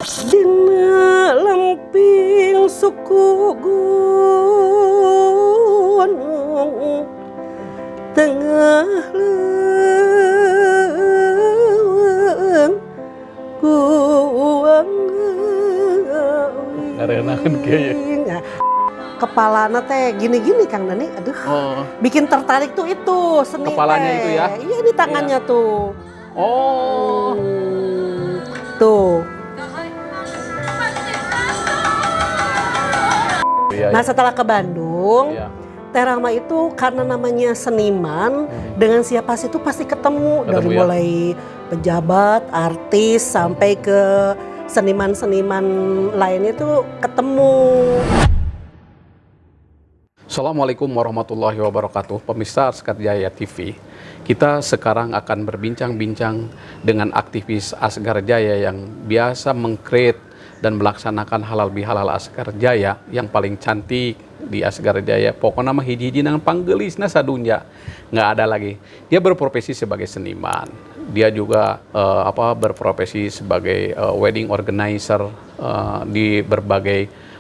Dina lemping suku gunung tengah leuweung guang ngarenakeun kieu. Kepalana teh gini-gini Kang Dani, aduh. Bikin tertarik tuh itu seni Kepalanya teh. itu ya? Iya di tangannya tuh. Oh. Tuh. Iya, Nah iya. setelah ke Bandung, Iya. Teh Rahma itu karena namanya seniman, dengan siapa sih itu pasti ketemu. Dari ya? mulai pejabat, artis, sampai ke seniman-seniman lainnya tuh ketemu. Assalamualaikum warahmatullahi wabarakatuh. Pemirsa Asgar Jaya TV. Kita sekarang akan berbincang-bincang dengan aktivis Asgar Jaya yang biasa meng-create dan melaksanakan halal bihalal Asgar Jaya yang paling cantik di Asgar Jaya. Pokoknya mah hiji-hiji nang panggelisna sadunya. Nggak ada lagi. Dia berprofesi sebagai seniman. Dia juga berprofesi sebagai wedding organizer di berbagai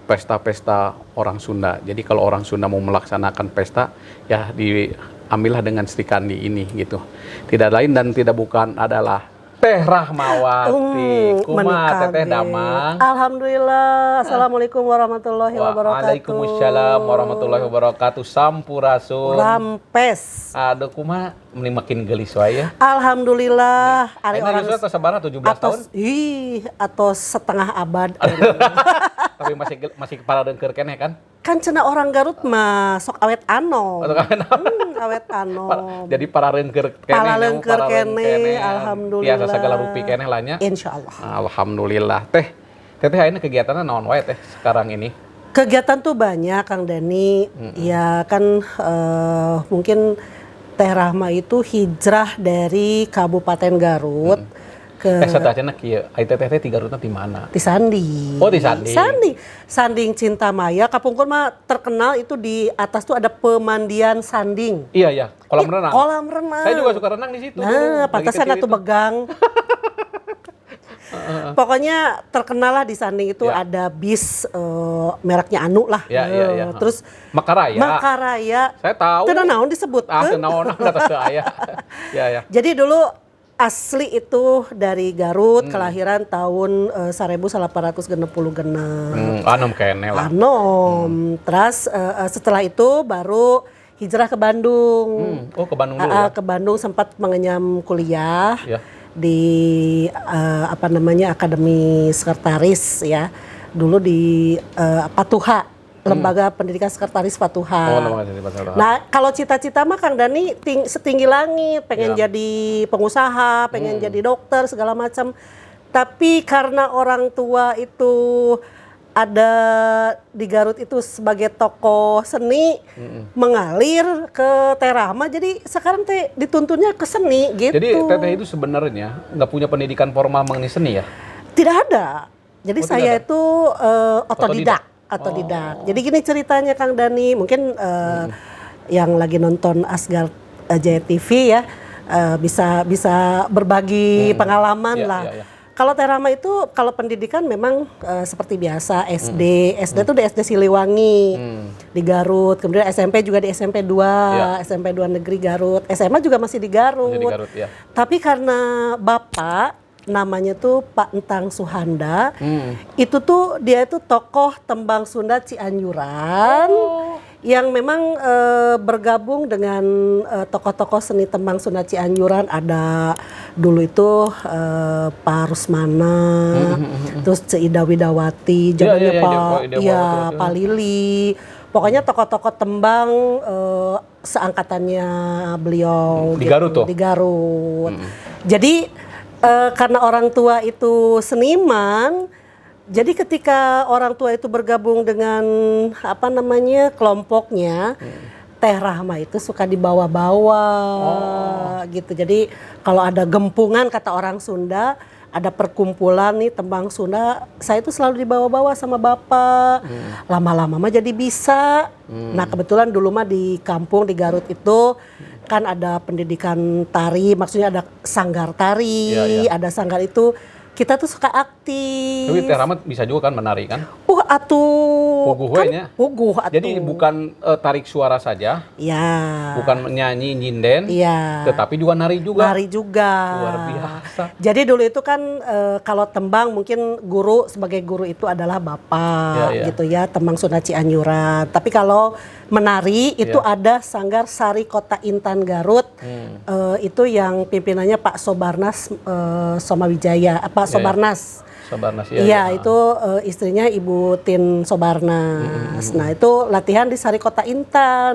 pesta-pesta orang Sunda. Jadi kalau orang Sunda mau melaksanakan pesta, ya diambillah dengan Sri Kandi ini gitu. Tidak lain dan tidak bukan adalah Teh Rahmawati. Kumaha Teteh Damang? Alhamdulillah. Assalamualaikum warahmatullahi wabarakatuh. Waalaikumsalam warahmatullahi wabarakatuh. Sampurasun. Rampes. Aduh kumaha meni makin geulis wae ya. Alhamdulillah. Ari orang atau sabaraha 17 tahun? Atau setengah abad. Tapi masih kepala dengker keneh kan? Kan cenah orang Garut mah sok awet anom. Awet anom. Jadi para rengker keneh. Para rengker keneh, alhamdulillah. Biasa segala rupi keneh lah nya. Insyaallah. Alhamdulillah. Teteh ayeuna kegiatanna naon wae teh sekarang ini? Kegiatan tuh banyak Kang Dani. Ya kan mungkin Teh Rahma itu hijrah dari Kabupaten Garut ke sateuaceuna kieu. Ai teteh di Garutna di mana? di Sanding. Oh, di Sanding. Sanding Cinta Maya. Kapungkur mah terkenal itu di atas tuh ada pemandian Sanding. Iya, kolam renang. Kolam renang. Saya juga suka renang di situ. Nah, pantasan atuh begang. Pokoknya terkenal lah di Sanding itu ada bis mereknya Anu lah. Iya. Terus Makaraya. Saya tahu. Teu naon disebut. Teu naon atas aya. Ya. Jadi dulu asli itu dari Garut, kelahiran tahun 1866. Anom keneh lah. Terus setelah itu baru hijrah ke Bandung. Oh, ke Bandung dulu ya? Ke Bandung sempat mengenyam kuliah di Akademi Sekretaris ya. Dulu di Patuha. Lembaga Pendidikan Sekretaris Patuha. Nah, kalau cita-cita mah Kang Dani setinggi langit, pengen jadi pengusaha, pengen jadi dokter segala macam. Tapi karena orang tua itu ada di Garut itu sebagai tokoh seni, mengalir ke Teh Rahma, jadi sekarang teh dituntunnya ke seni gitu. Jadi teteh itu sebenarnya nggak punya pendidikan formal mengenai seni ya? Tidak ada. Jadi saya itu otodidak. Jadi gini ceritanya Kang Dani, mungkin yang lagi nonton Asgar Jaya TV ya bisa berbagi pengalaman lah. Kalau Teh Rahma itu kalau pendidikan memang seperti biasa SD itu di SD Siliwangi di Garut, kemudian SMP juga di SMP 2, SMP 2 Negeri Garut, SMA juga masih di Garut. Tapi karena bapak namanya tuh Pak Entang Suhanda, itu tuh dia itu tokoh tembang Sunda Cianjuran yang memang bergabung dengan tokoh-tokoh seni tembang Sunda Cianjuran. Ada dulu itu Pak Rusmana, terus Ida Widawati, zamannya Pak Lili. Pokoknya tokoh-tokoh tembang seangkatannya beliau di Garut tuh. Di Garut. Jadi karena orang tua itu seniman, jadi ketika orang tua itu bergabung dengan kelompoknya, Teh Rahma itu suka dibawa-bawa gitu. Jadi kalau ada gempungan kata orang Sunda, ada perkumpulan nih tembang Sunda, saya itu selalu dibawa-bawa sama bapak. Lama-lama mah jadi bisa. Nah kebetulan dulu mah di kampung di Garut itu kan ada pendidikan tari, maksudnya ada sanggar tari, ada sanggar itu kita tuh suka aktif. Tapi Teh Rahma bisa juga kan menari kan? Atuh. Puguh we nya. Puguh atuh. Jadi bukan tarik suara saja, ya. bukan nyanyi nyinden, Iya. tetapi juga nari juga. Nari juga. Luar biasa. Jadi dulu itu kan kalau tembang mungkin guru sebagai guru itu adalah bapak gitu ya, Tembang Sunda Cianjuran. Tapi kalau menari itu ada Sanggar Sari Kota Intan Garut. Itu yang pimpinannya Pak Sobarnas Somawijaya, Pak Sobarnas. Sobarnas Iya, itu istrinya Ibu Tin Sobarnas. Nah, itu latihan di Sari Kota Intan.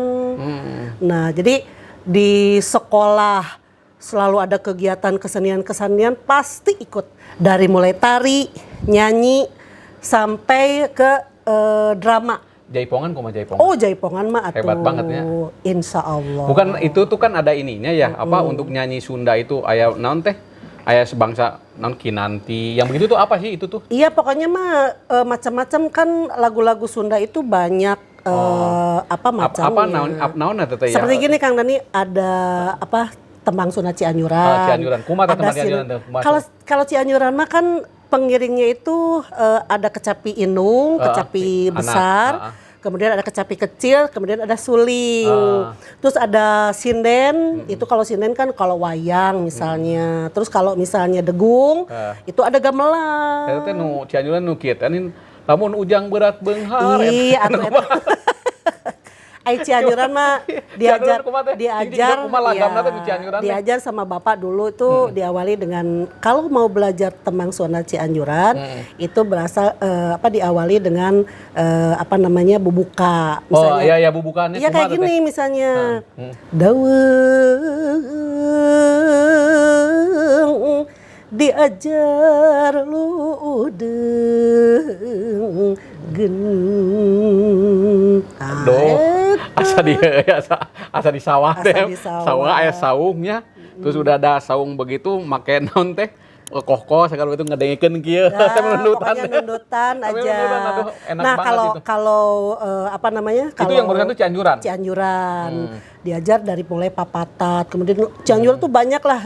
Nah, jadi di sekolah selalu ada kegiatan kesenian-kesenian pasti ikut. Dari mulai tari, nyanyi, sampai ke drama. Jaipongan koma jaipongan. Oh, jaipongan mah atuh. Hebat banget ya. Insya Allah. Bukan itu tuh kan ada ininya ya, apa untuk nyanyi Sunda itu aya naon teh? Aya sebangsa naon kinanti. Yang begitu tuh apa sih itu tuh? Iya, pokoknya mah macam-macam kan lagu-lagu Sunda itu banyak apa macamnya. Apa naon eta teh ya? Seperti gini Kang Dani, ada apa Tembang Sunda Cianjuran. Cianjuran. Kumaha teh Tembang Cianjuran tuh? Kalau Cianjuran mah kan pengiringnya itu ada kecapi inung, kecapi besar, kemudian ada kecapi kecil, kemudian ada suling, terus ada sinden. Itu kalau sinden kan kalau wayang misalnya, terus kalau misalnya degung itu ada gamelan. Eta teh nu Cianjuran nu kieu teh lamun ujang berat beunghar. Iya, atuh eta. Ai Cianjuran mah diajar diajar sama bapak dulu itu diawali dengan kalau mau belajar Tembang Sunda Cianjuran itu berasal diawali dengan apa namanya bubuka misalnya. Oh iya ya bubukannya. Iya kayak gini misalnya. Daweng diajar ludeng gen. Asa di sawah teh. Sawah aya saungnya. Terus udah ada saung begitu make naon teh koh-koh segala itu ngedengikeun kieu teh nundutan. Pokoknya nundutan aja. Nah, kalau apa namanya? Itu yang barusan tuh Cianjuran. Cianjuran. Diajar dari mulai papatat, kemudian Cianjuran tuh banyak lah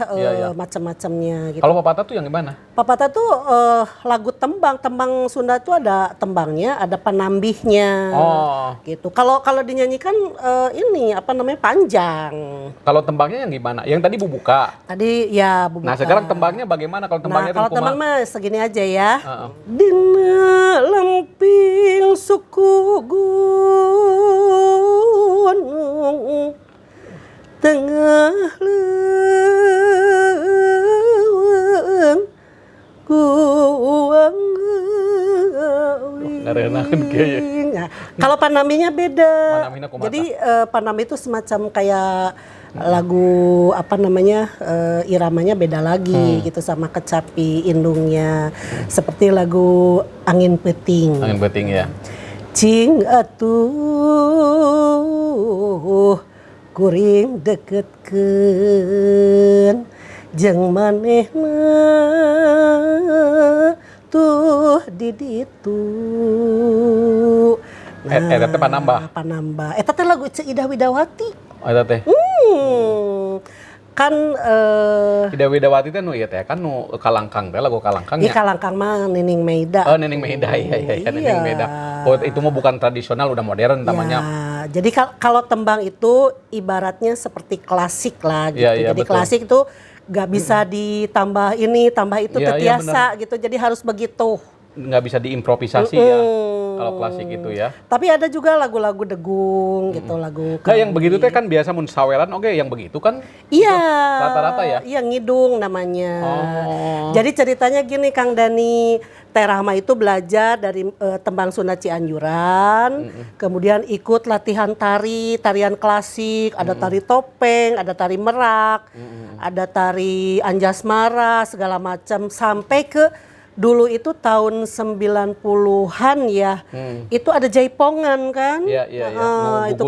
macam-macamnya gitu. Kalau papatat tuh yang gimana? Papatat tuh lagu tembang Sunda tuh ada tembangnya, ada penambihnya. Gitu. Kalau dinyanyikan ini apa namanya panjang. Kalau tembangnya yang gimana? Yang tadi bubuka. Tadi ya bubuka. Nah, sekarang tembangnya bagaimana kalau tembangnya kalau tembang mah segini aja ya. Dina lemping suku gunung tengah leuweung guang ngarenakeun kieu. Kalau panambinya beda. Jadi panambi itu semacam kayak lagu apa namanya iramanya beda lagi gitu sama kecapi indungnya. Seperti lagu Angin Peting. Angin Peting ya. Cing atuh kuring deketkeun jeung manehna tuh di ditu. Eta teh Panambah. Eta teh lagu Ida Widawati. Eta teh. Kan Ida Widawati teh nu ieu teh kan nu kalangkang teh lagu kalangkang ya. Kalangkang mah Nining Meida. Oh, Nining Meida iya Nining Meida. Oh, itu mah bukan tradisional udah modern namanya. Ya, jadi kalau tembang itu ibaratnya seperti klasik lah gitu. Ya, jadi betul. Klasik itu gak bisa ditambah ini, tambah itu tetiasa gitu. Jadi harus begitu. Nggak bisa diimprovisasi ya kalau klasik itu ya. Tapi ada juga lagu-lagu degung gitu, lagu. Nah, yang begitu teh kan biasa mun saweran yang begitu kan. Iya. Rata-rata ya. Iya ngidung namanya. Jadi ceritanya gini Kang Dani, Teh Rahma itu belajar dari Tembang Sunda Cianjuran, kemudian ikut latihan tarian klasik, ada tari topeng, ada tari merak, ada tari anjasmara segala macam sampai ke dulu itu tahun 90-an ya. Itu ada jaipongan kan? Iya. Itu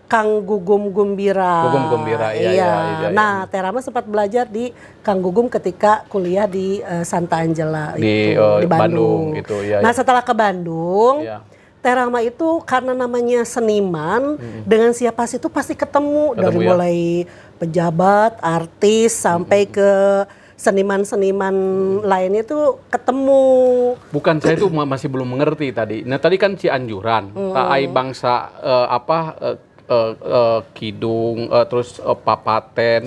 Kang Gugum Gumbira. Gugum Gumbira, iya. Nah, Teh Rahma sempat belajar di Kang Gugum ketika kuliah di Santa Angela di Bandung. Gitu, ya. Nah, setelah ke Bandung, Teh Rahma itu karena namanya seniman, dengan siapa sih itu pasti ketemu dari mulai pejabat, artis sampai ke seniman-seniman lainnya itu ketemu. Bukan, saya itu masih belum mengerti tadi. Nah tadi kan Cianjuran, taai bangsa kidung, terus papaten,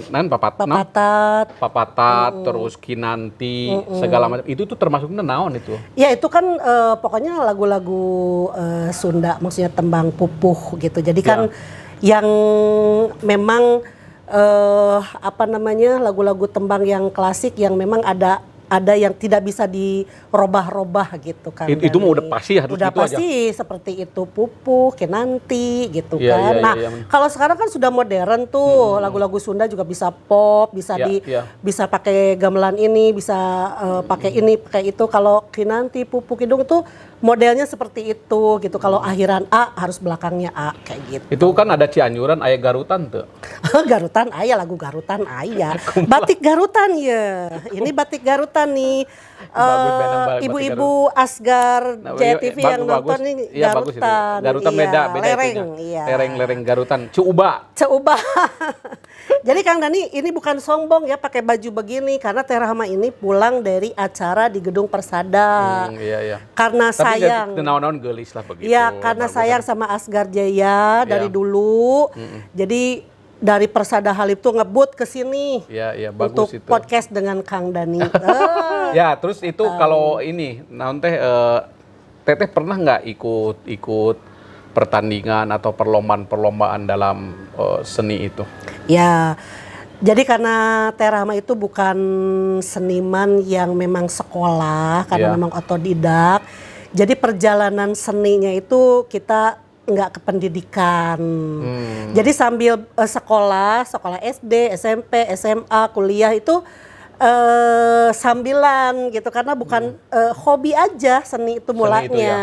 papatat, terus kinanti, segala macam. Itu tuh termasuknya naon itu? Ya itu kan pokoknya lagu-lagu Sunda, maksudnya tembang pupuh gitu. Jadi kan yang memang lagu-lagu tembang yang klasik yang memang ada yang tidak bisa dirobah-robah gitu kan. Itu mah udah pasti harus udah gitu pasti aja. seperti itu pupuh, kinanti gitu Iya, kan. iya, Nah, iya. kalau sekarang kan sudah modern tuh, lagu-lagu Sunda juga bisa pop, bisa bisa pakai gamelan ini, bisa pakai ini, pakai itu. Kalau kinanti, pupuh, kidung itu modelnya seperti itu gitu. Kalau akhiran A harus belakangnya A kayak gitu. Itu kan ada Cianjuran, aya Garutan tuh. Garutan aya, lagu Garutan aya. Batik Garutan ya. Ini batik Garutan nih. Ibu-ibu Asgar Jaya TV yang nonton nih Garutan. Garutan beda lereng, itunya. Lereng Garutan. Cuuba. Jadi Kang Dani ini bukan sombong ya pakai baju begini karena Teh Rahma ini pulang dari acara di Gedung Persada. Iya. Karena tapi sayang. Naon-naon geulis lah begitu. Iya, karena sayang sama Asgar Jaya dari dulu. Jadi dari Persada Halib tuh ngebut ke sini. Iya, bagus untuk itu. podcast dengan Kang Dani. Ya, terus itu kalau ini naon teh Teteh pernah nggak ikut pertandingan atau perlombaan dalam seni itu? Ya. Jadi karena Teh Rahma itu bukan seniman yang memang sekolah, karena memang otodidak. Jadi perjalanan seninya itu kita nggak ke pendidikan. Jadi sambil sekolah SD, SMP, SMA, kuliah itu sambilan gitu karena bukan hobi aja seni itu mulanya. Seni itu ya?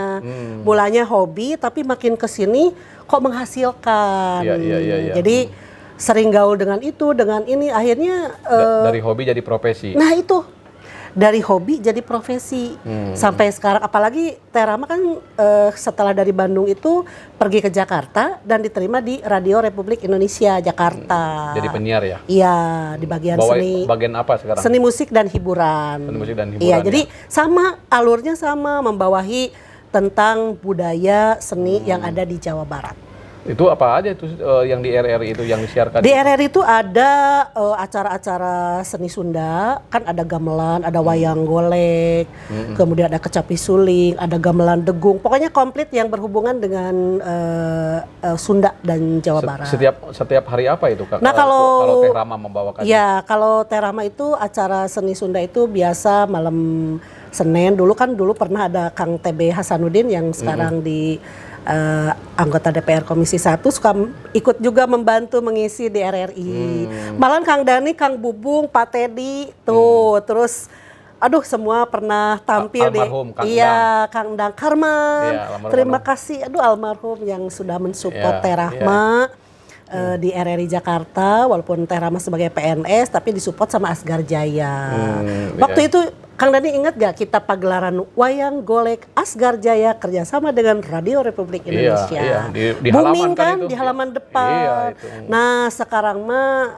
Mulanya hobi tapi makin kesini kok menghasilkan. Iya. Jadi sering gaul dengan itu, dengan ini akhirnya dari hobi jadi profesi. Nah itu dari hobi jadi profesi sampai sekarang. Apalagi Teh Rahma kan setelah dari Bandung itu pergi ke Jakarta dan diterima di Radio Republik Indonesia Jakarta. Jadi penyiar ya? Iya, di bagian seni. Bagian apa sekarang? Seni musik dan hiburan. Seni musik dan hiburan. Iya, jadi sama alurnya sama membawahi tentang budaya seni yang ada di Jawa Barat. Itu apa aja itu yang di RRI itu yang disiarkan? Di RRI itu ada acara-acara seni Sunda, kan ada gamelan, ada wayang golek, kemudian ada kecapi suling, ada gamelan degung. Pokoknya komplit yang berhubungan dengan Sunda dan Jawa Barat. Setiap hari apa itu Kak? Nah, kalau Teh Rahma membawakan? Ya, kalau Teh Rahma itu acara seni Sunda itu biasa malam Senin. Dulu pernah ada Kang TB Hasanuddin yang sekarang di anggota DPR Komisi 1 suka ikut juga membantu mengisi di RRI. Malah Kang Dani, Kang Bubung, Pak Teddy tuh, terus aduh semua pernah tampil almarhum, di Kang Dang Karman. Terima kasih almarhum yang sudah mensupport Teh Rahma di RRI Jakarta, walaupun Teh Rahma sebagai PNS tapi disupport sama Asgar Jaya. Waktu itu Kang Dani ingat gak kita pagelaran wayang golek Asgar Jaya kerjasama dengan Radio Republik Indonesia. Iya. Di booming halaman kan itu. di halaman depan. Iya, itu. Nah sekarang mah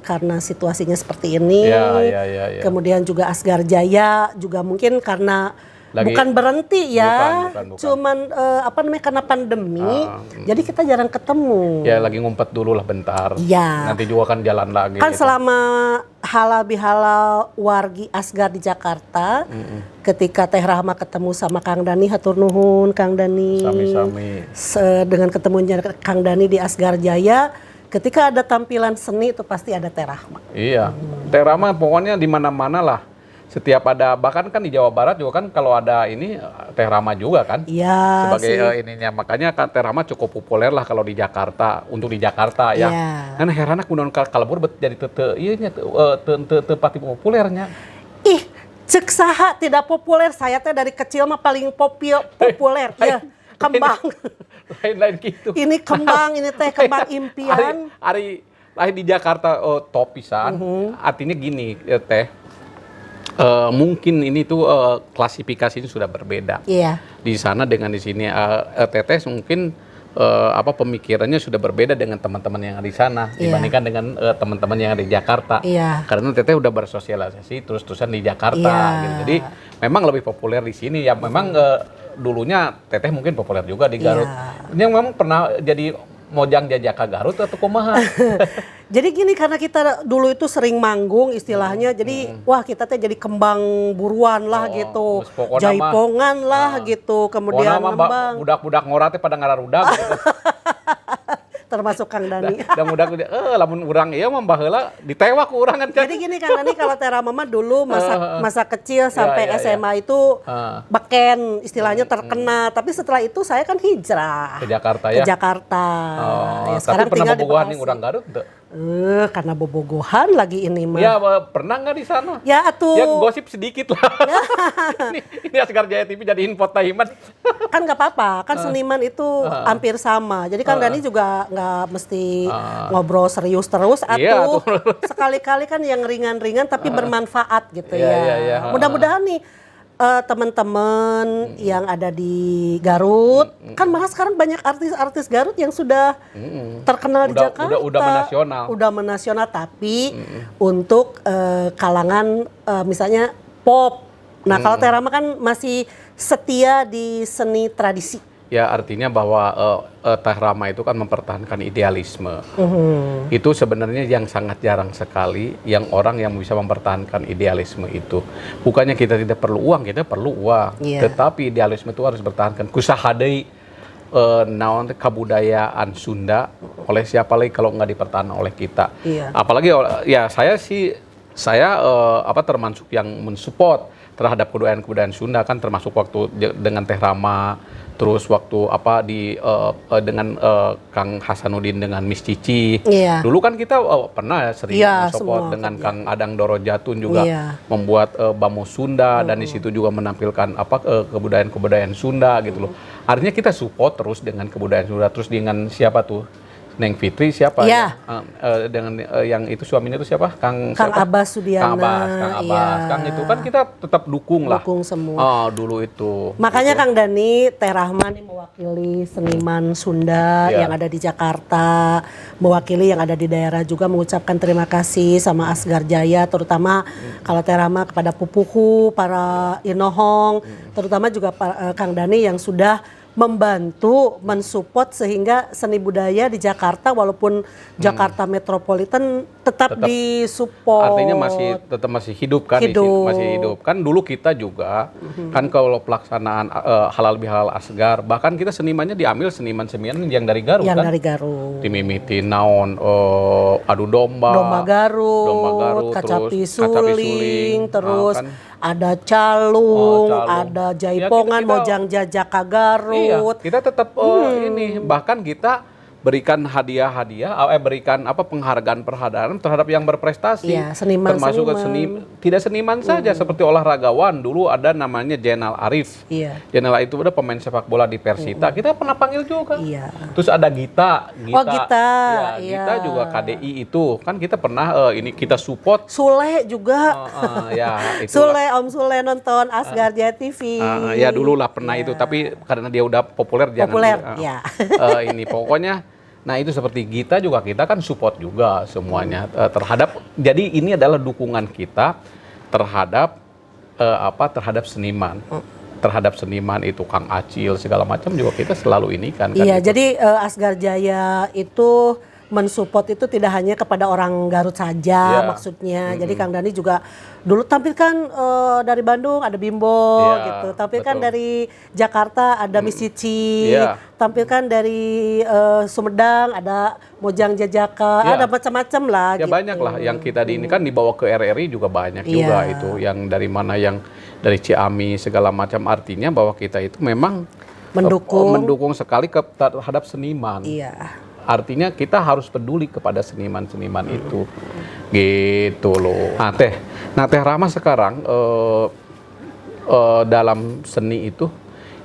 karena situasinya seperti ini, kemudian juga Asgar Jaya juga mungkin karena bukan berhenti ya, bukan. cuman karena pandemi, jadi kita jarang ketemu. Ya lagi ngumpet dulu lah bentar. Iya. Nanti juga kan jalan lagi. Kan gitu. selama halal bihalal wargi Asgar di Jakarta, ketika Teh Rahma ketemu sama Kang Dani, hatur nuhun Kang Dani. Sami-sami. Dengan ketemunya Kang Dani di Asgar Jaya, ketika ada tampilan seni itu pasti ada Teh Rahma. Iya. Teh Rahma pokoknya di mana-mana lah. Setiap ada, bahkan kan di Jawa Barat juga kan kalau ada ini Teh Rahma juga kan. Iya. Sebagai ininya, makanya kan Teh Rahma cukup populer lah kalau di Jakarta, untuk di Jakarta ya. Kan herana kunaon kalebur jadi teu pati populernya. Ih, cek saha tidak populer, saya teh dari kecil mah paling populer. Ya, kembang. Lain gitu. Ini kembang, ini teh kembang impian. Ari di Jakarta top pisan. Artinya gini, Teh. Mungkin ini tuh klasifikasinya sudah berbeda. Iya. Di sana dengan di sini Teteh mungkin pemikirannya sudah berbeda dengan teman-teman yang di sana dibandingkan dengan teman-teman yang di Jakarta. Karena Teteh udah bersosialisasi terus-terusan di Jakarta gitu. Jadi memang lebih populer di sini ya. Memang dulunya Teteh mungkin populer juga di Garut. Yang memang pernah jadi mojang jajaka Garut atau kumaha? Jadi gini, karena kita dulu itu sering manggung istilahnya, jadi wah kita teh jadi kembang buruan lah gitu, jaipongan lah gitu, kemudian ngembang. Budak-budak ngora teh pada ngararudag gitu. Termasuk Kang Dani. Dan budak lamun urang ieu mah baheula ditewak ku urang kan. Jadi gini Kang Dani, kalau Tera Mama dulu masa kecil sampai SMA itu beken istilahnya terkena, tapi setelah itu saya kan hijrah ke Jakarta ya. Ke Jakarta. Ya, sekarang tapi tinggal di Bekasi. Urang Garut tuh. Karena bobogohan lagi ini mah. Ya, pernah nggak di sana? Ya atuh. Ya gosip sedikit lah. ini Asgar Jaya TV jadi infotainment. Kan nggak apa-apa, kan seniman itu hampir sama. Jadi Kang Dani juga nggak mesti ngobrol serius terus. Atuh sekali-kali kan yang ringan-ringan tapi bermanfaat gitu ya. Mudah-mudahan nih teman-teman yang ada di Garut, kan malah sekarang banyak artis-artis Garut yang sudah terkenal di Jakarta. Udah menasional, tapi untuk kalangan misalnya pop. Nah kalau Tera Mama kan masih setia di seni tradisi. Ya artinya bahwa Teh Rama itu kan mempertahankan idealisme. Itu sebenarnya yang sangat jarang sekali yang orang yang bisa mempertahankan idealisme itu. Bukannya kita tidak perlu uang, kita perlu uang. Tetapi idealisme itu harus bertahankan. Kusaha deui naon kabudayaan Sunda oleh siapa lagi kalau nggak dipertahankan oleh kita. Apalagi ya saya termasuk yang mensupport terhadap kebudayaan Sunda, kan termasuk waktu dengan Teh Rama, terus waktu dengan Kang Hasanuddin dengan Miss Cici. Dulu kan kita pernah sering support dengan Kang Adang Doro Jatun juga membuat Bamo Sunda, dan di situ juga menampilkan kebudayaan Sunda gitu loh. Artinya kita support terus dengan kebudayaan Sunda, terus dengan siapa tuh? Neng Fitri siapa ya? Dengan yang itu suaminya itu siapa? Kang Abbas Sudiana. Kang Abbas. Kang itu kan kita tetap dukung lah. Dukung semua. Dulu itu. Makanya gitu. Kang Dani, Teh Rahma nih mewakili seniman Sunda yang ada di Jakarta, mewakili yang ada di daerah juga mengucapkan terima kasih sama Asgar Jaya, terutama kalau Teh Rahma kepada Pupuhu, para Inohong, terutama juga Kang Dani yang sudah membantu, mensupport sehingga seni budaya di Jakarta walaupun Jakarta metropolitan tetap disupport. Artinya masih hidup kan? Masih hidup. Kan dulu kita juga kan kalau pelaksanaan halal bihalal Asgar, bahkan kita senimannya diambil seniman-seniman yang dari Garut kan? Yang dari Garut. Dimimiti naon adu domba. Domba Garut, kacapi suling, terus ada calung, ada jaipongan, mojang jajaka Garut. Kita tetap bahkan kita berikan hadiah-hadiah, berikan penghargaan terhadap yang berprestasi. Termasuk tidak seniman saja, seperti olahragawan. Dulu ada namanya Jenal Arif. Jenal itu udah pemain sepak bola di Persita. Kita pernah panggil juga. Terus ada Gita. Gita juga KDI itu. Kan kita pernah kita support. Sule juga. Sule, Om Sule nonton Asgar Jaya TV. Ya dulu lah pernah itu, tapi karena dia udah populer ini pokoknya. Nah itu seperti Gita juga, kita kan support juga semuanya terhadap, jadi ini adalah dukungan kita terhadap terhadap seniman. Terhadap seniman itu Kang Acil segala macam juga kita selalu ini kan. Iya, jadi Asgar Jaya itu mensupport itu tidak hanya kepada orang Garut saja maksudnya. Jadi Kang Dani juga dulu tampilkan dari Bandung ada Bimbo gitu. Tampilkan dari Jakarta ada Miss Cici. Tampilkan dari Sumedang ada Mojang Jajaka. Ada macam-macam lah gitu. Banyak lah yang kita ini kan dibawa ke RRI juga banyak juga itu. Yang dari mana yang dari Ciami segala macam, artinya bahwa kita itu memang mendukung sekali terhadap seniman. Artinya kita harus peduli kepada seniman-seniman itu, gitu loh. Nah Teh Rama sekarang dalam seni itu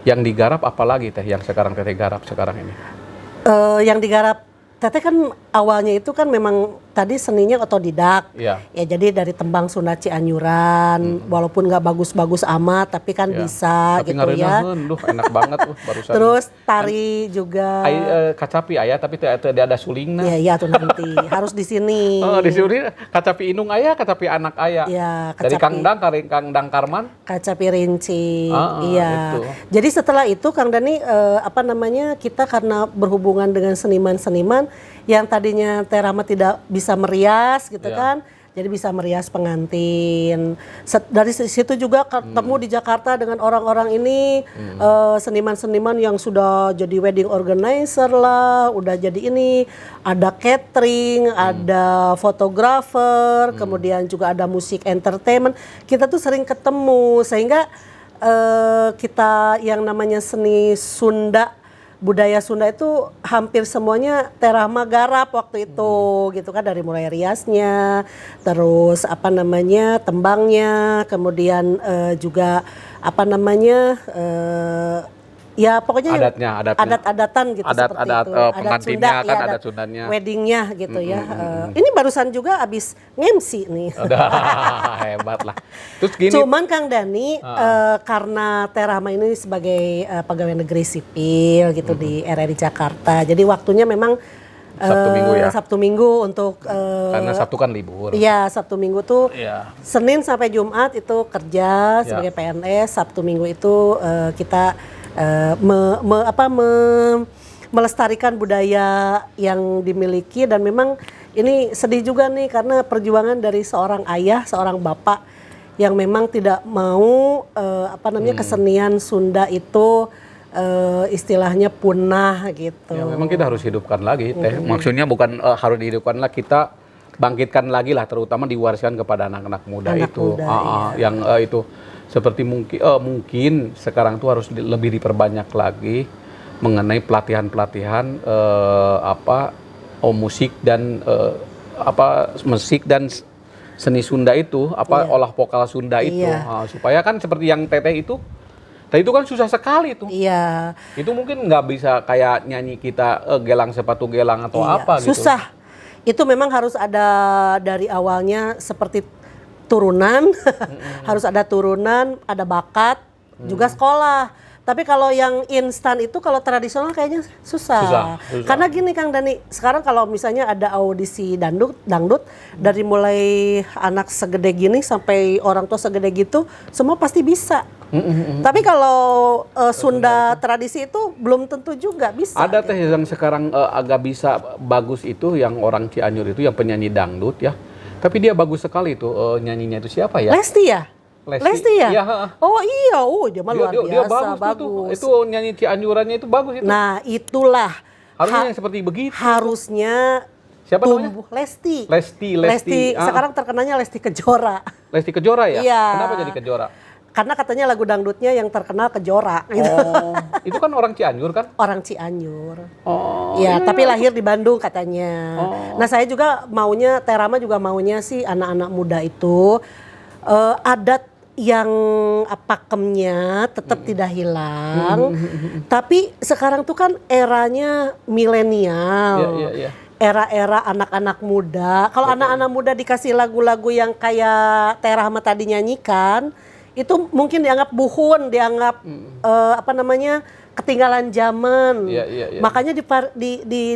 yang digarap apalagi Teh yang sekarang Teteh garap sekarang ini? Yang digarap Teteh kan awalnya itu kan memang tadi seninya otodidak. Iya. Ya jadi dari tembang Sunda Cianjuran, walaupun nggak bagus-bagus amat, tapi kan Ya. bisa Tapi gitu ya. ngarenaheun, duh enak banget barusan. Terus tari juga. Kacapi aya tapi teu ada sulingna. Iya iya tuh nanti harus di sini. Oh, di sini kacapi inung aya, kacapi anak aya. Iya, Dari kacapi. Kang Dang Karman. Kacapi rinci, itu. iya. Jadi setelah itu Kang Dani kita karena berhubungan dengan seniman-seniman yang tadinya Teh Rahma tidak bisa merias gitu kan, jadi bisa merias pengantin. Dari situ juga ketemu di Jakarta dengan orang-orang ini seniman-seniman yang sudah jadi wedding organizer lah, udah jadi ini ada catering, ada fotografer, kemudian juga ada musik entertainment. Kita tuh sering ketemu sehingga kita yang namanya seni Sunda, budaya Sunda itu hampir semuanya Teh Rahma garap waktu itu gitu kan, dari mulai riasnya, terus tembangnya, kemudian juga ya pokoknya adat-adatan gitu, seperti itu. Pengantinnya Sunda, kan ya, adat Sundanya. Weddingnya gitu ya. Ini barusan juga abis ngemsi nih. Udah hebat lah. Terus gini. Cuman Kang Dani karena Teh Rahma ini sebagai pegawai negeri sipil gitu di RRI Jakarta. Jadi waktunya memang Sabtu Minggu ya. Sabtu Minggu untuk Karena Sabtu kan libur. Iya, Sabtu Minggu tuh Senin sampai Jumat itu kerja sebagai PNS. Sabtu Minggu itu kita melestarikan budaya yang dimiliki, dan memang ini sedih juga nih karena perjuangan dari seorang ayah, seorang bapak yang memang tidak mau kesenian Sunda itu istilahnya punah gitu. Ya, memang kita harus hidupkan lagi, Teh. Maksudnya bukan harus dihidupkan lah, kita bangkitkan lagi lah, terutama diwariskan kepada anak-anak muda itu. Iya. Yang itu seperti mungkin sekarang tuh harus lebih diperbanyak lagi mengenai pelatihan-pelatihan musik dan musik dan seni Sunda itu, olah vokal Sunda itu, supaya kan seperti yang Teteh itu. Tadi itu kan susah sekali tuh. Iya. Itu mungkin nggak bisa kayak nyanyi kita gelang sepatu gelang atau apa gitu. Susah. Itu memang harus ada dari awalnya seperti turunan, harus ada turunan, ada bakat, juga sekolah. Tapi kalau yang instan itu, kalau tradisional kayaknya susah. Karena gini Kang Dani, sekarang kalau misalnya ada audisi dangdut dari mulai anak segede gini sampai orang tua segede gitu, semua pasti bisa. Tapi kalau Sunda tradisi itu belum tentu juga bisa. Ada Teh yang sekarang agak bisa bagus itu, yang orang Cianjur itu, yang penyanyi dangdut ya. Tapi dia bagus sekali itu nyanyinya itu, siapa ya? Lesti ya? Lesti ya? Iya. Oh iya, dia mah luar biasa, dia bagus. Itu nyanyi Cianjurannya itu bagus itu. Nah itulah. Harusnya yang seperti begitu. Harusnya siapa namanya? Lesti. Lesti. Sekarang terkenalnya Lesti Kejora. Lesti Kejora ya? Iya. Kenapa jadi Kejora? Karena katanya lagu dangdutnya yang terkenal Kejora gitu. Oh, itu kan orang Cianjur kan? Orang Cianjur. Oh. Ya, tapi lahir di Bandung katanya. Nah, saya juga maunya, Teh Rahma juga maunya sih anak-anak muda itu adat yang pakemnya tetap tidak hilang. Tapi sekarang tuh kan eranya milenial. Iya. Era-era anak-anak muda. Kalau anak-anak muda dikasih lagu-lagu yang kayak Teh Rahma tadi nyanyikan, itu mungkin dianggap buhun, dianggap ketinggalan zaman. Iya. Makanya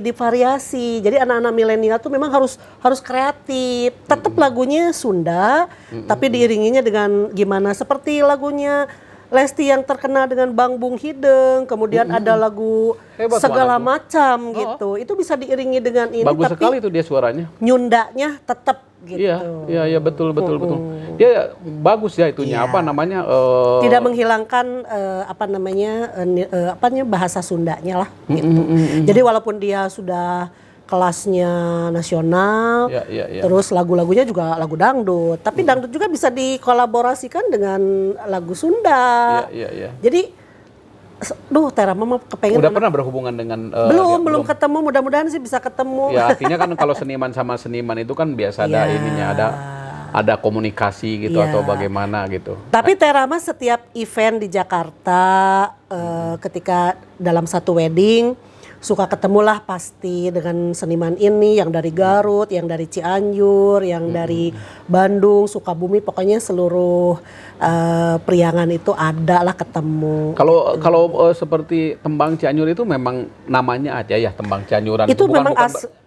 divariasi. Jadi anak-anak milenial tuh memang harus kreatif. Tetap lagunya Sunda, tapi diiringinya dengan gimana? Seperti lagunya Lesti yang terkenal dengan Bang Bung Hideng, kemudian ada lagu Hebat segala macam gitu. Itu bisa diiringi dengan ini, bagus tapi sekali tuh dia suaranya. Nyundanya tetap gitu. Iya, betul. Dia bagus ya itunya, tidak menghilangkan bahasa Sundanya lah gitu. Jadi walaupun dia sudah kelasnya nasional, terus lagu-lagunya juga lagu dangdut, tapi dangdut juga bisa dikolaborasikan dengan lagu Sunda. Iya. Jadi Teh Rahma mah kepengen. Udah pernah berhubungan dengan belum ketemu, mudah-mudahan sih bisa ketemu. Ya artinya kan kalau seniman sama seniman itu kan biasa ada ininya, ada komunikasi gitu atau bagaimana gitu. Tapi Teh Rahma setiap event di Jakarta ketika dalam satu wedding suka ketemulah pasti dengan seniman ini yang dari Garut, yang dari Cianjur, yang dari Bandung, Sukabumi, pokoknya seluruh Priangan itu ada lah ketemu. Kalau seperti tembang Cianjur itu memang namanya aja ya tembang Cianjuran. Itu memang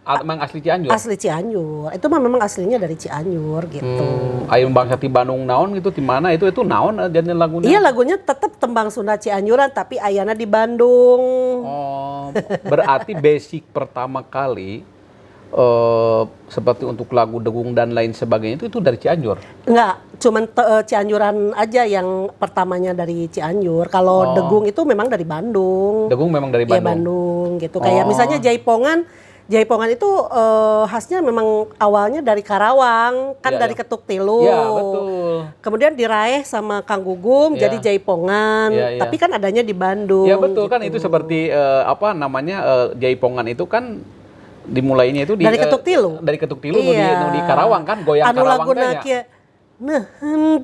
memang asli Cianjur. Asli Cianjur. Itu memang aslinya dari Cianjur gitu. Ayo bangsa ti Bandung naon gitu di mana itu naon jadi lagunya? Iya, lagunya tetap tembang Sunda Cianjuran tapi ayana di Bandung. Oh, berarti basic pertama kali seperti untuk lagu Degung dan lain sebagainya itu dari Cianjur? Enggak, cuman Cianjuran aja yang pertamanya dari Cianjur. Kalau Degung itu memang dari Bandung. Degung memang dari Bandung? Iya, Bandung gitu. Kayak misalnya Jaipongan itu khasnya memang awalnya dari Karawang, kan dari Ketuk Tilu. Iya, betul. Kemudian diraih sama Kang Gugum jadi Jaipongan, tapi kan adanya di Bandung. Iya betul gitu. Kan itu seperti Jaipongan itu kan dimulainya itu dari Ketuk Tilu. Dari Ketuk Tilu di Karawang kan, goyang anu Karawang laguna kieu nahan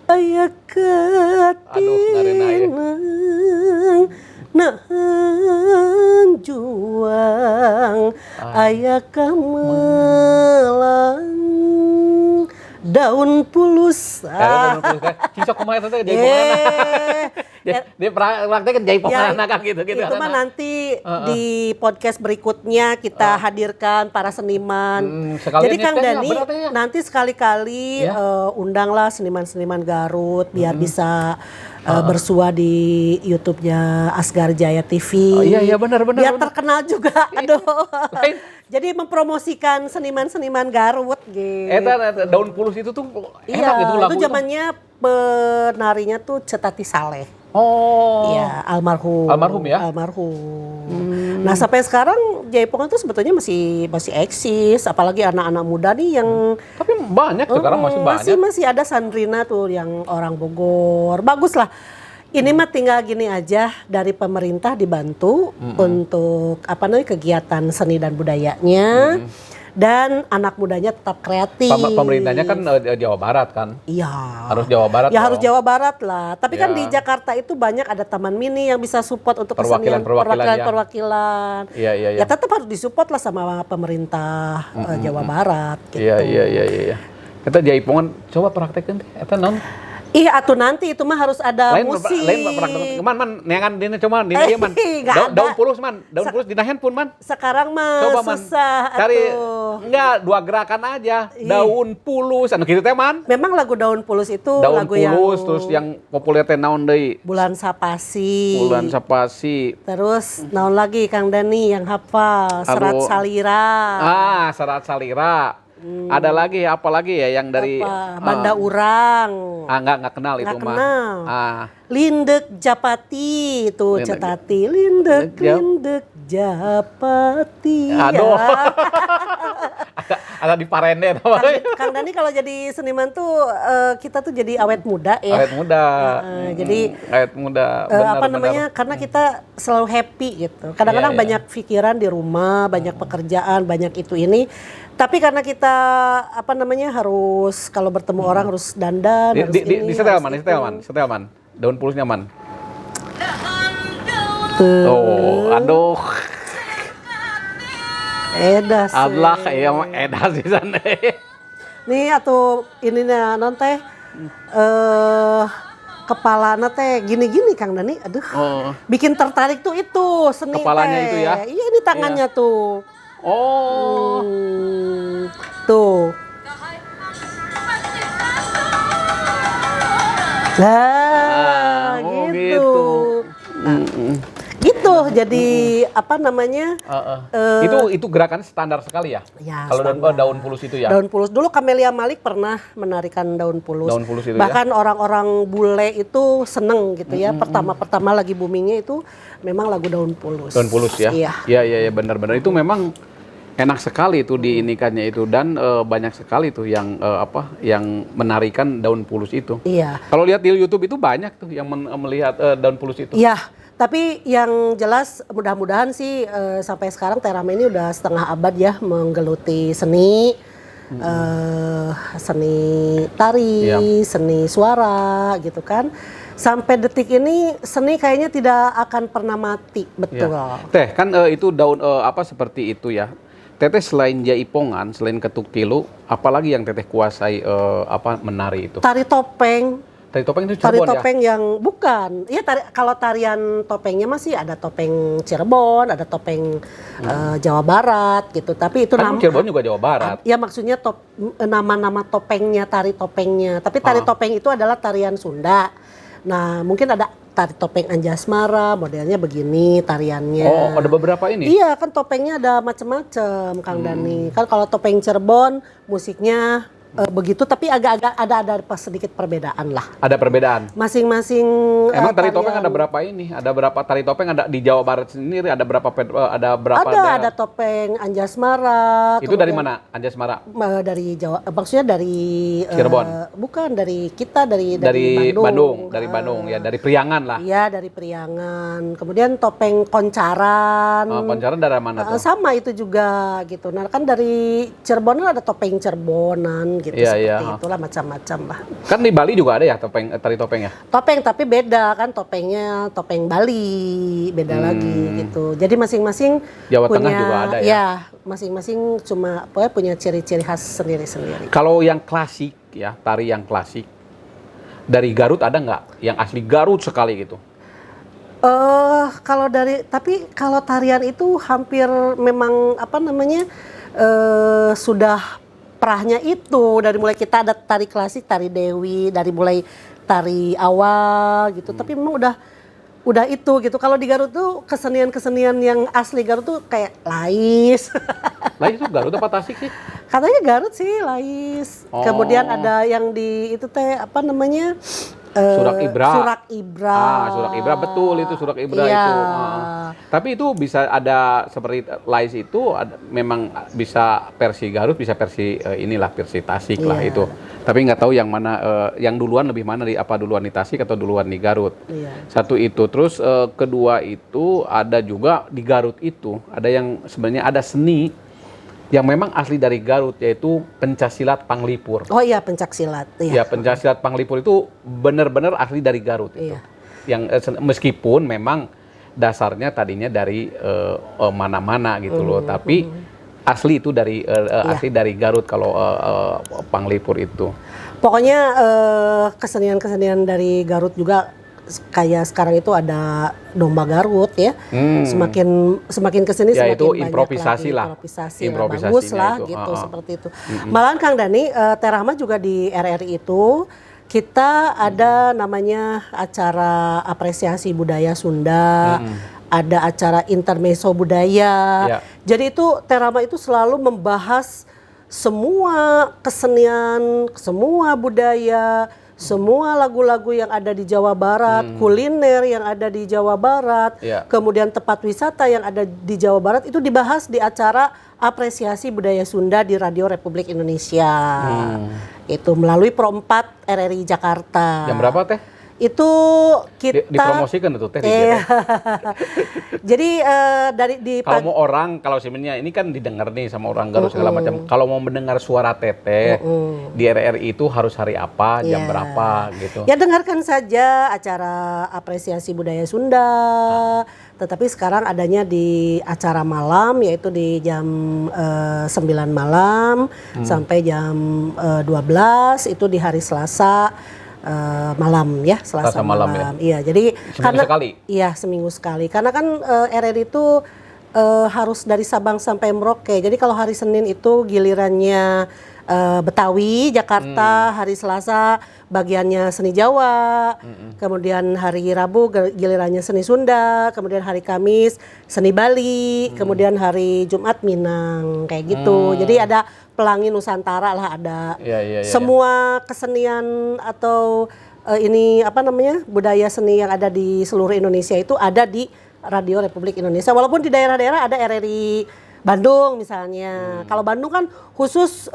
aya katinang nahan juang aya kamelang daun pulusan. Cicok kumaha eta teh Jaipongan. Dia praktekkeun Jaipongan kan gitu. Itu mah nanti di podcast berikutnya kita hadirkan para seniman. Jadi Kang Dani nanti sekali-kali undanglah seniman-seniman Garut biar bisa bersua di YouTube-nya Asgar Jaya TV. Oh, iya benar. Biar terkenal juga. Aduh. Jadi mempromosikan seniman-seniman Garut gitu. Eta daun pulus itu tuh enak gitu lagu. Itu zamannya penarinya tuh Cetati Saleh. Oh. Iya, almarhum. Almarhum ya? Almarhum. Nah, sampai sekarang Jaipongan tuh sebetulnya masih eksis, apalagi anak-anak muda nih yang tapi banyak sekarang masih banyak. Masih ada Sandrina tuh yang orang Bogor. Bagus lah. Ini mah tinggal gini aja, dari pemerintah dibantu untuk kegiatan seni dan budayanya. Dan anak mudanya tetap kreatif. Pemerintahnya kan Jawa Barat kan? Iya. Harus Jawa Barat. Ya harus Jawa Barat lah. Tapi kan di Jakarta itu banyak ada taman mini yang bisa support untuk perwakilan. Iya. Ya tetap harus disupport lah sama pemerintah Jawa Barat. Gitu. Iya. Kita Jaipongan coba praktekin deh. Eta non. Iya, atuh nanti itu mah harus ada musik. Lain praktek man neangan dina coba dina ieu man. Daun pulus dina handphone man. Sekarang mah coba, susah cari enggak 2 gerakan aja. Daun pulus anu kitu teh man. Memang lagu Daun Pulus itu daun lagu pulus, yang terus yang populer teh naon deui? Bulan Sapasi. Terus naon lagi Kang Dani yang hafal? Serat Salira. Serat Salira. Ada lagi apa lagi ya yang dari Banda Urang. Enggak kenal itu mah. Lindek Japati itu Cetati. Lindek Japati. Aduh. Ada di Parende. Kang Dani kalau jadi seniman tuh kita tuh jadi awet muda ya. Awet muda. Jadi awet muda. Benar. Karena kita selalu happy gitu. Kadang-kadang banyak pikiran di rumah, banyak pekerjaan, banyak itu ini. Tapi karena kita harus kalau bertemu orang harus dandan, harus ini. Di setel man. Daun pulusnya man. Aduh. Edas. Allah ya edas di sana. Nih atuh ininya non teh kepalana teh gini-gini Kang Dani. Aduh. Bikin tertarik tuh itu seni kepalanya teh. Itu ya. Iya ini tangannya tuh. Tuh. Nah, gitu. Gitu. Jadi itu gerakan standar sekali ya? Kalau daun pulus itu ya. Daun pulus. Dulu Camelia Malik pernah menarikan daun pulus. Daun pulus itu bahkan orang-orang bule itu seneng gitu ya. Pertama lagi boomingnya itu memang lagu daun pulus. Daun pulus ya. Iya benar-benar itu memang enak sekali itu diinikannya itu dan banyak sekali tuh yang yang menarikan daun pulus itu. Iya. Kalau lihat di YouTube itu banyak tuh yang melihat daun pulus itu. Iya. Tapi yang jelas mudah-mudahan sih sampai sekarang Terame ini udah setengah abad ya menggeluti seni. seni tari, seni suara gitu kan. Sampai detik ini seni kayaknya tidak akan pernah mati, betul. Teh, kan itu daun seperti itu ya. Teteh selain jaipongan, selain ketuk tilu, apalagi yang Teteh kuasai menari itu? Tari topeng. Tari topeng itu Tari Cirebon topeng yang bukan. Ya kalau tarian topengnya masih ada topeng Cirebon, ada topeng Jawa Barat gitu. Tapi itu kan Cirebon juga Jawa Barat. Ya maksudnya nama-nama topengnya, tari topengnya. Tapi tari topeng itu adalah tarian Sunda. Nah, mungkin ada tari topeng Anjasmara, modelnya begini tariannya. Oh, ada beberapa ini? Iya, kan topengnya ada macam-macam, Kang Dani. Kan kalau topeng Cirebon, musiknya begitu, tapi agak-agak ada sedikit perbedaan lah. Ada perbedaan? Masing-masing emang tari topeng ada berapa ini? Ada berapa tari topeng ada di Jawa Barat sendiri? Ada berapa Ada topeng Anjasmara. Itu dari mana Anjasmara? Dari Jawa, maksudnya dari Cirebon? Bukan, dari kita, dari Bandung. Dari Bandung, ya, dari Priangan lah. Iya, dari Priangan. Kemudian topeng Koncaran. Koncaran dari mana tuh? Sama itu juga gitu. Nah, kan dari Cirebon ada topeng Cirebonan gitu, seperti itulah, macam-macam lah. Kan di Bali juga ada ya tari topeng ya? Topeng, tapi beda kan, topengnya topeng Bali, beda lagi gitu. Jadi masing-masing Jawa punya, Tengah juga ada ya? Ya, masing-masing pokoknya punya ciri-ciri khas sendiri-sendiri. Kalau yang klasik ya, tari yang klasik dari Garut ada nggak? Yang asli Garut sekali gitu? Tapi kalau tarian itu hampir memang sudah perahnya itu, dari mulai kita ada tari klasik, tari Dewi, dari mulai tari awal gitu. Tapi memang udah itu gitu. Kalau di Garut tuh kesenian-kesenian yang asli Garut tuh kayak Lais. Lais itu Garut apa Tasik sih? Katanya Garut sih, Lais. Kemudian ada yang di itu Surak Ibra. Surak Ibra. Surak Ibra, betul itu Surak Ibra iya. itu. Tapi itu bisa ada seperti Lais itu memang bisa versi Garut, bisa versi versi Tasik lah itu. Tapi nggak tahu yang mana yang duluan lebih mana duluan di Tasik atau duluan di Garut. Satu itu. Terus kedua itu ada juga di Garut itu ada yang sebenarnya ada seni yang memang asli dari Garut, yaitu pencaksilat Panglipur. Oh iya, pencaksilat. Iya, pencaksilat Panglipur itu benar-benar asli dari Garut itu. Yang meskipun memang dasarnya tadinya dari mana-mana gitu loh, tapi asli itu dari asli dari Garut kalau Panglipur itu. Pokoknya kesenian-kesenian dari Garut juga kayak sekarang itu ada domba Garut ya. Semakin kesini semakin itu banyak improvisasi lah. Bagus lah itu. gitu, seperti itu. Malahan Kang Dani, Teh Rahma juga di RRI itu kita ada namanya acara apresiasi budaya Sunda. Ada acara intermezzo budaya. Jadi itu Teh Rahma itu selalu membahas semua kesenian, semua budaya, semua lagu-lagu yang ada di Jawa Barat, kuliner yang ada di Jawa Barat, kemudian tempat wisata yang ada di Jawa Barat itu dibahas di acara apresiasi budaya Sunda di Radio Republik Indonesia. Itu melalui Pro 4 RRI Jakarta. Jam berapa Teh? Itu kita dipromosikan itu Teh. Jadi kalau mau orang, kalau sebenarnya ini kan didengar nih sama orang Garut segala macam. Kalau mau mendengar suara Teteh di RRI itu harus hari apa, jam berapa gitu. Ya dengarkan saja acara apresiasi budaya Sunda. Tetapi sekarang adanya di acara malam, yaitu di jam 9 malam sampai jam 12 itu di hari Selasa. Malam ya, Selasa malam. Iya, jadi seminggu sekali. Iya, seminggu sekali. Karena kan RRI itu harus dari Sabang sampai Merauke. Jadi kalau hari Senin itu gilirannya Betawi, Jakarta, hari Selasa bagiannya seni Jawa, kemudian hari Rabu gilirannya seni Sunda, kemudian hari Kamis seni Bali, kemudian hari Jumat Minang, kayak gitu. Jadi ada Pelangi Nusantara lah, ada semua kesenian atau budaya seni yang ada di seluruh Indonesia itu ada di Radio Republik Indonesia. Walaupun di daerah-daerah ada RRI Bandung misalnya. Kalau Bandung kan khusus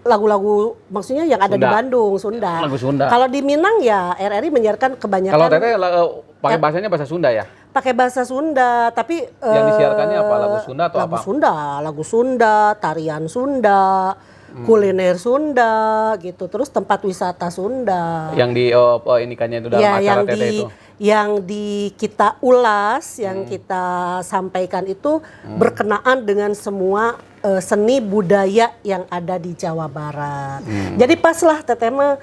lagu-lagu maksudnya yang ada di Bandung, Sunda. Lagu Sunda. Kalau di Minang ya RRI menyiarkan kebanyakan. Kalau Teteh pakai bahasanya bahasa Sunda ya? Pakai bahasa Sunda, tapi yang disiarkannya apa? Lagu Sunda atau lagu apa? Lagu Sunda, tarian Sunda. kuliner Sunda gitu, terus tempat wisata Sunda. Yang di ini kan itu dalam Ya, acara Teteh itu. yang di kita ulas, yang kita sampaikan itu berkenaan dengan semua seni budaya yang ada di Jawa Barat. Jadi pas lah Teteh mah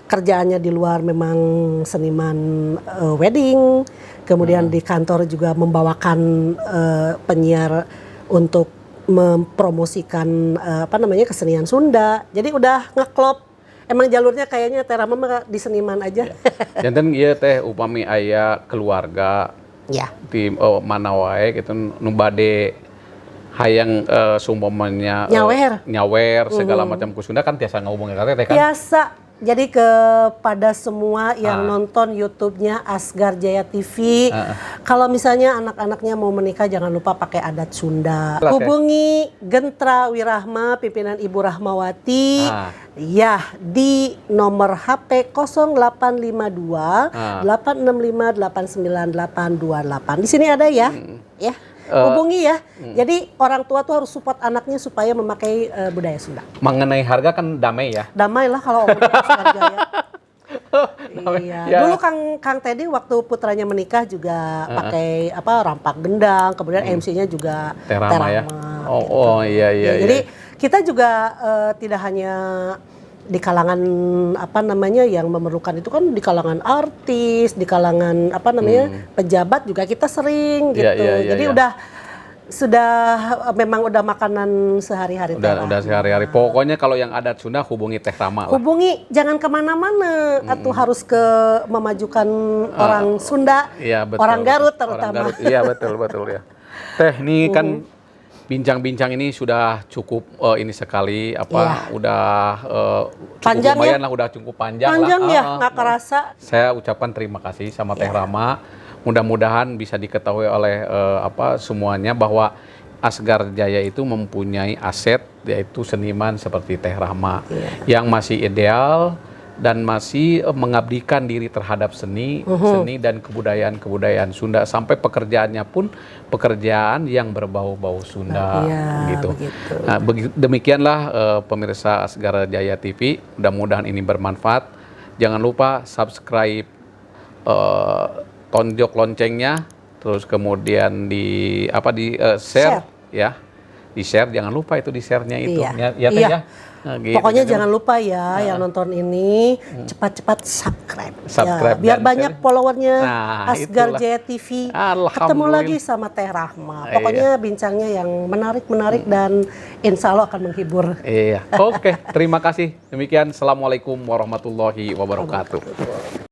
kerjaannya di luar memang seniman wedding, kemudian di kantor juga membawakan penyiar untuk mempromosikan kesenian Sunda. Jadi udah ngeklop. Emang jalurnya kayaknya Teh Rahma mah di seniman aja. Janten ieu teh upami aya keluarga Ya. di mana wae gitu nu bade hayang sumpamanya nyawer segala macam ku Sunda kan tiasa ngahubungi ka Teteh kan. Biasa. Jadi kepada semua yang nonton YouTube-nya Asgar Jaya TV, kalau misalnya anak-anaknya mau menikah jangan lupa pakai adat Sunda. Hubungi Gentra Wirahma, pimpinan Ibu Rahmawati, ya di nomor HP 0852 865 89828. Di sini ada ya, ya. Hubungi ya. Jadi orang tua tuh harus support anaknya supaya memakai budaya Sunda. Mengenai harga kan damai ya. Damai lah kalau ngomong Asgar Jaya. Iya. Ya. Dulu Kang Teddy waktu putranya menikah juga pakai rampak gendang, kemudian MC-nya juga Teh Rahma ya. gitu. Oh iya. Jadi kita juga tidak hanya di kalangan yang memerlukan itu kan di kalangan artis, di kalangan pejabat juga kita sering gitu. Jadi sudah memang udah makanan sehari-hari. Udah sehari-hari. Pokoknya kalau yang adat Sunda hubungi Teh Rahma lah. Hubungi, jangan kemana-mana atau harus ke memajukan orang Sunda, Iya, betul, orang Garut terutama. Orang Garut. Iya betul ya. Teh ini kan bincang-bincang ini sudah cukup ini sekali udah cukup panjang lumayan ya? lah, udah cukup panjang Panjang lah. ya, nggak kerasa. Saya ucapkan terima kasih sama Teh Rahma. Mudah-mudahan bisa diketahui oleh semuanya bahwa Asgar Jaya itu mempunyai aset yaitu seniman seperti Teh Rahma yang masih ideal dan masih mengabdikan diri terhadap seni dan kebudayaan Sunda, sampai pekerjaannya pun pekerjaan yang berbau-bau Sunda gitu. Nah, demikianlah pemirsa Asgar Jaya TV, mudah-mudahan ini bermanfaat. Jangan lupa subscribe, tonjok loncengnya, terus kemudian share ya. Di share, jangan lupa itu di share-nya itu. Ya. Nah, gitu. Pokoknya jangan lupa ya yang nonton ini cepat-cepat subscribe ya, biar banyak share. followernya Asgar Itulah. Jaya TV. Alhamdulillah. Ketemu lagi sama Teh Rahma. Pokoknya bincangnya yang menarik dan insya Allah akan menghibur. Iya. Oke, terima kasih. Demikian. Assalamualaikum warahmatullahi wabarakatuh.